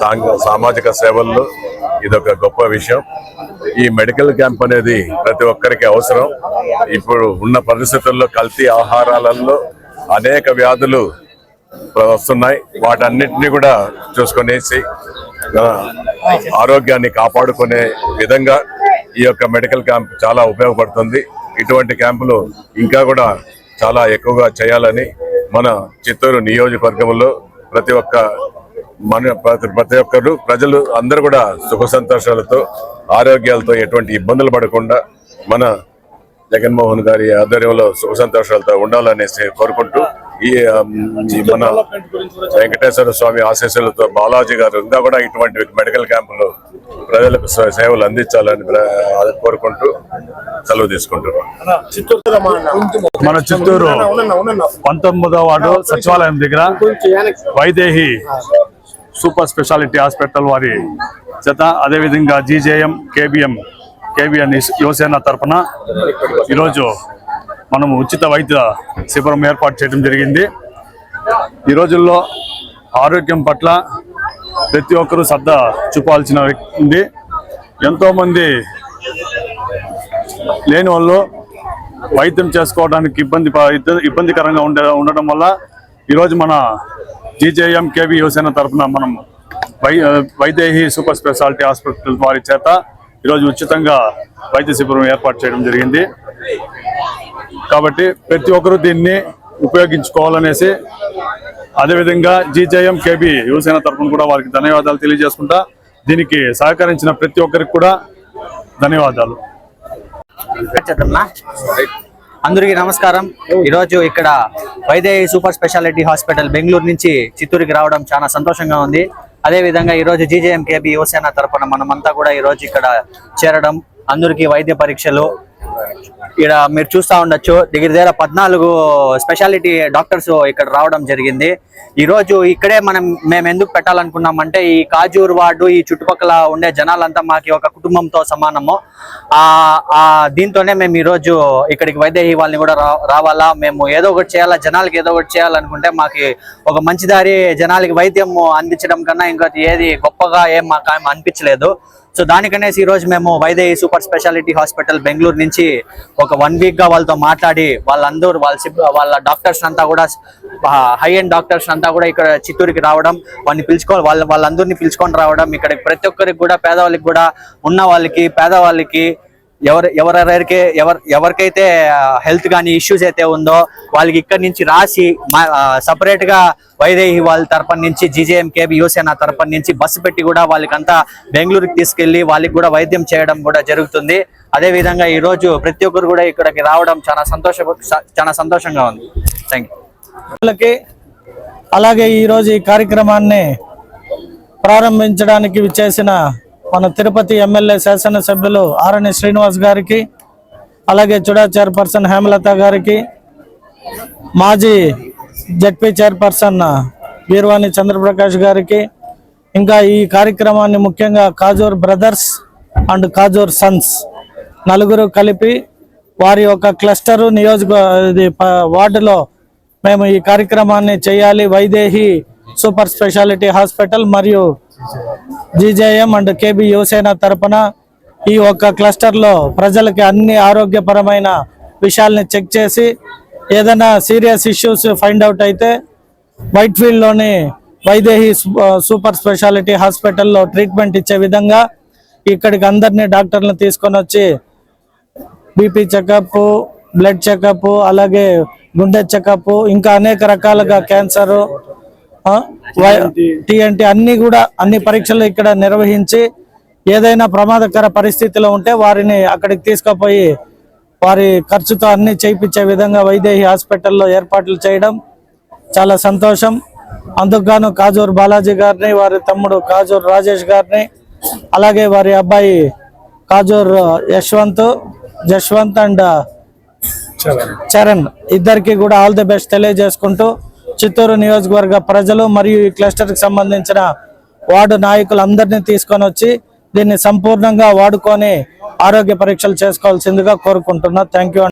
సామాజిక సేవల్లో ఇదొక గొప్ప విషయం. ఈ మెడికల్ క్యాంప్ అనేది ప్రతి ఒక్కరికి అవసరం. ఇప్పుడు ఉన్న పరిస్థితుల్లో కల్తీ ఆహారాలలో అనేక వ్యాధులు వస్తున్నాయి. వాటన్నిటిని కూడా చూసుకునేసి ఆరోగ్యాన్ని కాపాడుకునే విధంగా ఈ యొక్క మెడికల్ క్యాంప్ చాలా ఉపయోగపడుతుంది. ఇటువంటి క్యాంపులు ఇంకా కూడా చాలా ఎక్కువగా చేయాలని మన చిత్తూరు నియోజకవర్గంలో ప్రతి ఒక్కరు ప్రజలు అందరూ కూడా సుఖ సంతోషాలతో ఆరోగ్యాలతో ఎటువంటి ఇబ్బందులు పడకుండా మన జగన్మోహన్ గారి ఆధ్వర్యంలో సుఖ సంతోషాలతో ఉండాలనేసి కోరుకుంటూ ఈ మన వెంకటేశ్వర స్వామి ఆశీస్సులతో బాలాజీ గారు ఇంకా కూడా ఇటువంటి మెడికల్ క్యాంపులు ప్రజలకు సేవలు అందించాలని కోరుకుంటూ సెలవు తీసుకుంటున్నాం. మన చిత్తూరు 19వ వార్డు సచివాలయం దగ్గర వైదేహి సూపర్ స్పెషాలిటీ హాస్పిటల్ వారి చేత అదేవిధంగా జీజేఎం కేబిఎన్ యువసేన తరఫున ఈరోజు మనము ఉచిత వైద్య శిబిరం ఏర్పాటు చేయడం జరిగింది. ఈ రోజుల్లో ఆరోగ్యం పట్ల ప్రతి ఒక్కరూ శ్రద్ధ చూపాల్సిన ఉంది. ఎంతోమంది లేని వాళ్ళు వైద్యం చేసుకోవడానికి ఇబ్బందికరంగా ఉండడం వల్ల ఈరోజు మన జీజేఎం కేబీ యువసేన తరఫున మనం వైదేహి సూపర్ స్పెషాలిటీ హాస్పిటల్ వారి చేత ఈరోజు ఉచితంగా వైద్య శిబిరం ఏర్పాటు చేయడం జరిగింది. కాబట్టి ప్రతి ఒక్కరూ దీన్ని ఉపయోగించుకోవాలనేసి అదేవిధంగా జీజేఎం కేబీ యువసేన తరఫున కూడా వారికి ధన్యవాదాలు తెలియజేసుకుంటా దీనికి సహకరించిన ప్రతి ఒక్కరికి కూడా ధన్యవాదాలు. అందరికీ నమస్కారం. ఈరోజు ఇక్కడ Vaidehi super speciality hospital Bengaluru నుంచి చిత్తూరుకి రావడం చాలా సంతోషంగా ఉంది. అదేవిధంగా ఈరోజు జీజేఎం కేబీ యువసేన తరఫున మనమంతా కూడా ఈరోజు ఇక్కడ చేరడం, అందరికీ వైద్య పరీక్షలు ఇక్కడ మీరు చూస్తూ ఉండొచ్చు. దగ్గర 14 స్పెషాలిటీ డాక్టర్స్ ఇక్కడ రావడం జరిగింది. ఈరోజు ఇక్కడే మేము ఎందుకు పెట్టాలనుకున్నామంటే ఈ కాజూర్ వార్డు ఈ చుట్టుపక్కల ఉండే జనాలంతా మాకు ఒక కుటుంబంతో సమానము. దీంతోనే మేము ఈరోజు ఇక్కడికి వైదేహి వాళ్ళని కూడా రావాలా, మేము ఏదో ఒకటి చేయాలా, జనాలకి ఏదో ఒకటి చేయాలనుకుంటే మాకు ఒక మంచి దారి జనాలకి వైద్యం అందించడం కన్నా ఇంకా ఏది గొప్పగా మాకు అనిపించలేదు. సో దానికనేసి ఈరోజు మేము Vaidehi super speciality hospital Bengaluru నుంచి ఒక 1 వీక్ గా వాళ్ళతో మాట్లాడి వాళ్ళందరూ వాళ్ళ డాక్టర్స్ అంతా కూడా హై ఎండ్ డాక్టర్స్ అంతా కూడా ఇక్కడ చిత్తూరుకి రావడం, వాళ్ళందరినీ పిలుచుకొని రావడం, ఇక్కడ ప్రతి ఒక్కరికి కూడా పేదవాళ్ళకి కూడా ఉన్న వాళ్ళకి పేదవాళ్ళకి ఎవరికైతే హెల్త్ కానీ ఇష్యూస్ అయితే ఉందో వాళ్ళకి ఇక్కడ నుంచి రాసి సపరేట్ గా వైదేహి వాళ్ళ తరఫున నుంచి జీజేఎం కేబీ యువసేన తరఫున నుంచి బస్సు పెట్టి కూడా వాళ్ళకంతా బెంగళూరుకి తీసుకెళ్లి వాళ్ళకి కూడా వైద్యం చేయడం కూడా జరుగుతుంది. అదే విధంగా ఈ రోజు ప్రతి ఒక్కరు కూడా ఇక్కడికి రావడం చాలా సంతోషంగా ఉంది. Thank you. అలాగే ఈ రోజు ఈ కార్యక్రమాన్ని ప్రారంభించడానికి విచ్చేసిన మన తిరుపతి ఎమ్మెల్యే శాసనసభ్యులు ఆరణి శ్రీనివాస్ గారికి, అలాగే చుడా చైర్పర్సన్ హేమలత గారికి, మాజీ జడ్పీ చైర్పర్సన్ వీర్వాణి చంద్రప్రకాష్ గారికి, ఇంకా ఈ కార్యక్రమాన్ని ముఖ్యంగా Kajur brothers and Kajur Sons నలుగురు కలిపి వారి యొక్క క్లస్టరు వార్డులో మేము ఈ కార్యక్రమాన్ని చేయాలి. వైదేహి సూపర్ స్పెషాలిటీ హాస్పిటల్ మరియు జీజేఎం అండ్ కేబీ యువసేన తరపున ఈ ఒక్క క్లస్టర్లో ప్రజలకి అన్ని ఆరోగ్యపరమైన విషయాల్ని చెక్ చేసి ఏదైనా సీరియస్ ఇష్యూస్ ఫైండ్ అవుట్ అయితే వైట్ ఫీల్డ్లోని వైదేహి సూపర్ స్పెషాలిటీ హాస్పిటల్లో ట్రీట్మెంట్ ఇచ్చే విధంగా ఇక్కడికి అందరినీ డాక్టర్లను తీసుకొని వచ్చి బీపీ చెకప్, బ్లడ్ చెకప్, అలాగే గుండె చెకప్, ఇంకా అనేక రకాలుగా క్యాన్సర్, TNT అన్ని పరీక్షలు ఇక్కడ నిర్వహించి ఏదైనా ప్రమాదకర పరిస్థితిలో ఉంటే వారిని అక్కడికి తీసుకుపోయి వారి ఖర్చుతో అన్ని చేయించే విధంగా వైదేహి హాస్పిటల్లో ఏర్పాట్లు చేయడం చాలా సంతోషం. అందుకుగాను కాజూర్ బాలాజీ గారిని, వారి తమ్ముడు కాజూర్ రాజేష్ గారిని, అలాగే వారి అబ్బాయి కాజూర్ జశ్వంత్ అండ్ చరణ్ ఇద్దరికి కూడా ఆల్ ది బెస్ట్ తెలియజేసుకుంటూ చిత్తూరు నియోజకవర్గ ప్రజలు మరియు ఈ క్లస్టర్కి సంబంధించిన వార్డు నాయకులందరినీ తీసుకొని వచ్చి దీన్ని సంపూర్ణంగా వాడుకొని ఆరోగ్య పరీక్షలు చేసుకోవాల్సిందిగా కోరుకుంటున్నా. Thank you.